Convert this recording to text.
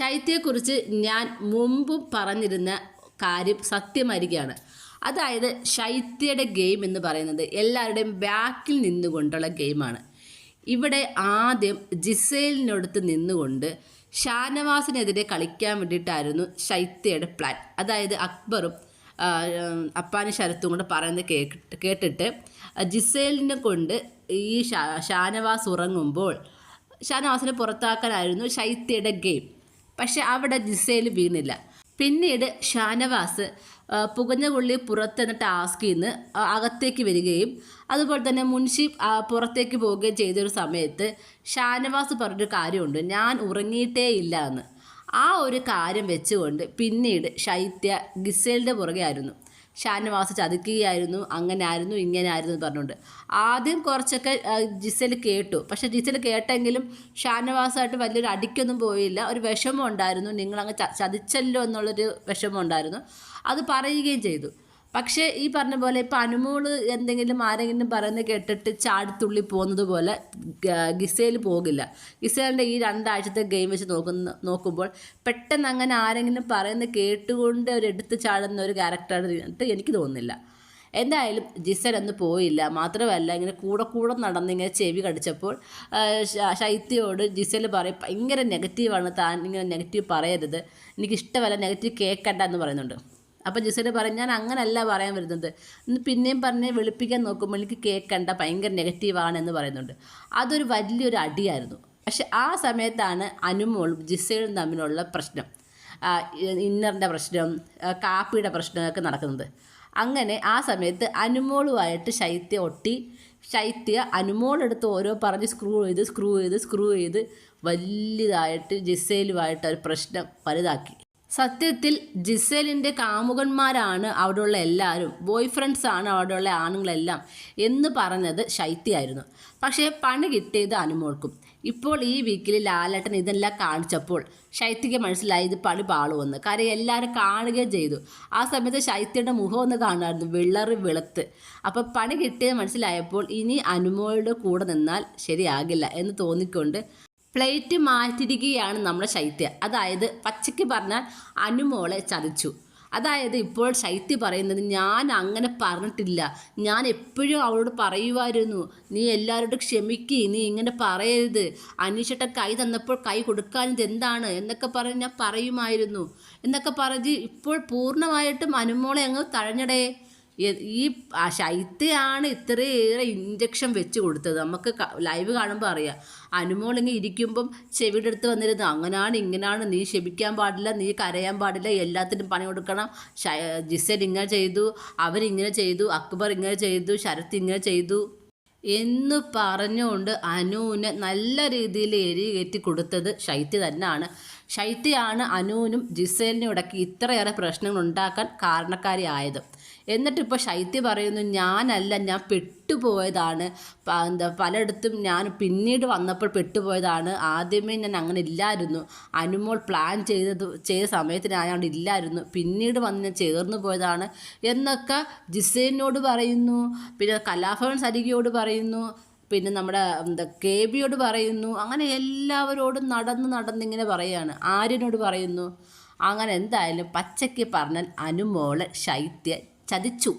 ശൈത്യയെക്കുറിച്ച് ഞാൻ മുമ്പും പറഞ്ഞിരുന്ന കാര്യം സത്യമായിരിക്കുകയാണ്. അതായത് ശൈത്യയുടെ ഗെയിം എന്ന് പറയുന്നത് എല്ലാവരുടെയും ബാക്കിൽ നിന്നുകൊണ്ടുള്ള ഗെയിമാണ്. ഇവിടെ ആദ്യം ജിസേലിനടുത്ത് നിന്നുകൊണ്ട് ഷാനവാസിനെതിരെ കളിക്കാൻ വേണ്ടിയിട്ടായിരുന്നു ശൈത്യയുടെ പ്ലാൻ. അതായത് അക്ബറും അപ്പാനും ശരത്തും കൂടെ പറയുന്നത് കേട്ടിട്ട് ജിസേലിനെ കൊണ്ട് ഈ ഷാനവാസ് ഉറങ്ങുമ്പോൾ ഷാനവാസിനെ പുറത്താക്കാനായിരുന്നു ശൈത്യയുടെ ഗെയിം. പക്ഷെ അവിടെ ജിസേൽ വീണില്ല. പിന്നീട് ഷാനവാസ് പുകഞ്ഞ കൊള്ളി പുറത്തെന്ന ടാസ്കിൽ നിന്ന് അകത്തേക്ക് വരികയും അതുപോലെ തന്നെ മുൻഷി പുറത്തേക്ക് പോവുകയും ചെയ്തൊരു സമയത്ത് ഷാനവാസ് പറഞ്ഞൊരു കാര്യമുണ്ട്, ഞാൻ ഉറങ്ങിയിട്ടേ ഇല്ല എന്ന്. ആ ഒരു കാര്യം വെച്ചുകൊണ്ട് പിന്നീട് ശൈത്യ ജിസേലിൻ്റെ പുറകെ ആയിരുന്നു. ഷാനവാസ് ചതിക്കുകയായിരുന്നു, അങ്ങനെ ആയിരുന്നു ഇങ്ങനെ ആയിരുന്നു എന്ന് പറഞ്ഞുകൊണ്ട് ആദ്യം കുറച്ചൊക്കെ ജിസേൽ കേട്ടു. പക്ഷെ ജിസേൽ കേട്ടെങ്കിലും ഷാനവാസായിട്ട് വലിയൊരു അടിക്കൊന്നും പോയില്ല. ഒരു വിഷമം ഉണ്ടായിരുന്നു, നിങ്ങളങ്ങ് ചതിച്ചല്ലോ എന്നുള്ളൊരു വിഷമം ഉണ്ടായിരുന്നു. അത് പറയുകയും ചെയ്തു. പക്ഷേ ഈ പറഞ്ഞ പോലെ ഇപ്പം അനുമോള് എന്തെങ്കിലും ആരെങ്കിലും പറയുന്നത് കേട്ടിട്ട് ചാടിത്തുള്ളി പോകുന്നത് പോലെ ജിസേൽ പോകില്ല. ജിസേലിൻ്റെ ഈ 2 ആഴ്ചത്തെ ഗെയിം വെച്ച് നോക്കുമ്പോൾ പെട്ടെന്ന് അങ്ങനെ ആരെങ്കിലും പറയുന്നത് കേട്ടുകൊണ്ട് ഒരു എടുത്ത് ചാടുന്ന ഒരു ക്യാരക്ടറായിട്ട് എനിക്ക് തോന്നുന്നില്ല. എന്തായാലും ജിസേൽ അന്ന് പോയില്ല. മാത്രമല്ല ഇങ്ങനെ കൂടെ നടന്നിങ്ങനെ ചെവി കടിച്ചപ്പോൾ ശൈത്യയോട് ജിസേൽ പറയും, ഭയങ്കര നെഗറ്റീവാണ് താൻ, ഇങ്ങനെ നെഗറ്റീവ് പറയരുത്, എനിക്കിഷ്ടമല്ല, നെഗറ്റീവ് കേൾക്കണ്ട എന്ന് പറയുന്നുണ്ട്. അപ്പോൾ ജിസേൽ പറയും, ഞാൻ അങ്ങനല്ല പറയാൻ വരുന്നത്, ഇന്ന് പിന്നെയും പറഞ്ഞ് വെളുപ്പിക്കാൻ നോക്കുമ്പോൾ എനിക്ക് കേൾക്കണ്ട, ഭയങ്കര നെഗറ്റീവാണ് എന്ന് പറയുന്നുണ്ട്. അതൊരു വലിയൊരു അടിയായിരുന്നു. പക്ഷെ ആ സമയത്താണ് അനുമോളും ജിസേലും തമ്മിലുള്ള പ്രശ്നം, ഇന്നറിൻ്റെ പ്രശ്നം, കാപ്പിയുടെ പ്രശ്നമൊക്കെ നടക്കുന്നത്. അങ്ങനെ ആ സമയത്ത് അനുമോളുമായിട്ട് ശൈത്യ ഒട്ടി. ശൈത്യ അനുമോളെടുത്ത് ഓരോ പറഞ്ഞ് സ്ക്രൂ ചെയ്ത് വലിയതായിട്ട് ജിസേലുമായിട്ട് ഒരു പ്രശ്നം വലുതാക്കി. സത്യത്തിൽ ജിസേലിൻ്റെ കാമുകന്മാരാണ് അവിടെയുള്ള എല്ലാവരും, ബോയ് ഫ്രണ്ട്സാണ് അവിടെയുള്ള ആണുങ്ങളെല്ലാം എന്ന് പറഞ്ഞത് ശൈത്യയായിരുന്നു. പക്ഷേ പണി കിട്ടിയത് അനുമോൾക്കും. ഇപ്പോൾ ഈ വീക്കിൽ ലാലേട്ടൻ ഇതെല്ലാം കാണിച്ചപ്പോൾ ശൈത്യയ്ക്ക് മനസ്സിലായി ഇത് പണി പാളുമെന്ന്. കാര്യം എല്ലാവരും കാണുകയും ചെയ്തു. ആ സമയത്ത് ശൈത്യയുടെ മുഖം ഒന്ന് കാണുമായിരുന്നു, വെളുത്ത്. അപ്പോൾ പണി കിട്ടിയത് മനസ്സിലായപ്പോൾ ഇനി അനുമോളുടെ കൂടെ നിന്നാൽ ശരിയാകില്ല എന്ന് തോന്നിക്കൊണ്ട് പ്ലേറ്റ് മാറ്റിയിരിക്കുകയാണ് നമ്മുടെ ശൈത്യ. അതായത് പച്ചയ്ക്ക് പറഞ്ഞാൽ അനുമോളെ ചതിച്ചു. അതായത് ഇപ്പോൾ ശൈത്യ പറയുന്നത്, ഞാൻ അങ്ങനെ പറഞ്ഞിട്ടില്ല, ഞാൻ എപ്പോഴും അവളോട് പറയുമായിരുന്നു, നീ എല്ലാവരോടും ക്ഷമിക്ക്, നീ ഇങ്ങനെ പറയരുത്, അനീഷേട്ട കൈ തന്നപ്പോൾ കൈ കൊടുക്കാനിത് എന്താണ് എന്നൊക്കെ പറഞ്ഞ് ഞാൻ പറയുമായിരുന്നു എന്നൊക്കെ പറഞ്ഞ് ഇപ്പോൾ പൂർണ്ണമായിട്ടും അനുമോളെ അങ്ങ് തഴഞ്ഞടേ. ഈ ശൈത്യയാണ് ഇത്രയേറെ ഇഞ്ചക്ഷൻ വെച്ച് കൊടുത്തത്. നമുക്ക് ലൈവ് കാണുമ്പോൾ അറിയാം. അനുമോളിങ്ങനെ ഇരിക്കുമ്പം ചെവിയുടെ അടുത്ത് വന്നിരുന്നു, അങ്ങനെയാണ് ഇങ്ങനെയാണ്, നീ ക്ഷമിക്കാൻ പാടില്ല, നീ കരയാൻ പാടില്ല, എല്ലാത്തിനും പണി കൊടുക്കണം, ജിസേൽ ഇങ്ങനെ ചെയ്തു, അവരിങ്ങനെ ചെയ്തു, അക്ബർ ഇങ്ങനെ ചെയ്തു, ശരത്ത് ഇങ്ങനെ ചെയ്തു എന്ന് പറഞ്ഞുകൊണ്ട് അനുവിന് നല്ല രീതിയിൽ എരികേറ്റി കൊടുത്തത് ശൈത്യ തന്നെയാണ്. ശൈത്യയാണ് അനുവിനും ജിസേലിനും ഇടയ്ക്ക് ഇത്രയേറെ പ്രശ്നങ്ങൾ ഉണ്ടാക്കാൻ കാരണക്കാരിയായത്. എന്നിട്ടിപ്പോൾ ശൈത്യ പറയുന്നു, ഞാനല്ല, ഞാൻ പെട്ടുപോയതാണ്, പലയിടത്തും ഞാൻ പിന്നീട് വന്നപ്പോൾ പെട്ടുപോയതാണ്, ആദ്യമേ ഞാൻ അങ്ങനെ ഇല്ലായിരുന്നു, അനുമോൾ പ്ലാൻ ചെയ്ത സമയത്ത് ഞാൻ അവിടെ ഇല്ലായിരുന്നു, പിന്നീട് വന്ന് ഞാൻ ചേർന്ന് പോയതാണ് എന്നൊക്കെ ജിസേലിനോട് പറയുന്നു. പിന്നെ കലാഭവൻ സരികയോട് പറയുന്നു, പിന്നെ നമ്മുടെ കേബിയോട് പറയുന്നു. അങ്ങനെ എല്ലാവരോടും നടന്നിങ്ങനെ പറയുകയാണ്. ആര്യനോട് പറയുന്നു. അങ്ങനെ എന്തായാലും പച്ചയ്ക്ക് പറഞ്ഞാൽ അനുമോളെ ശൈത്യ ചതിച്ചു.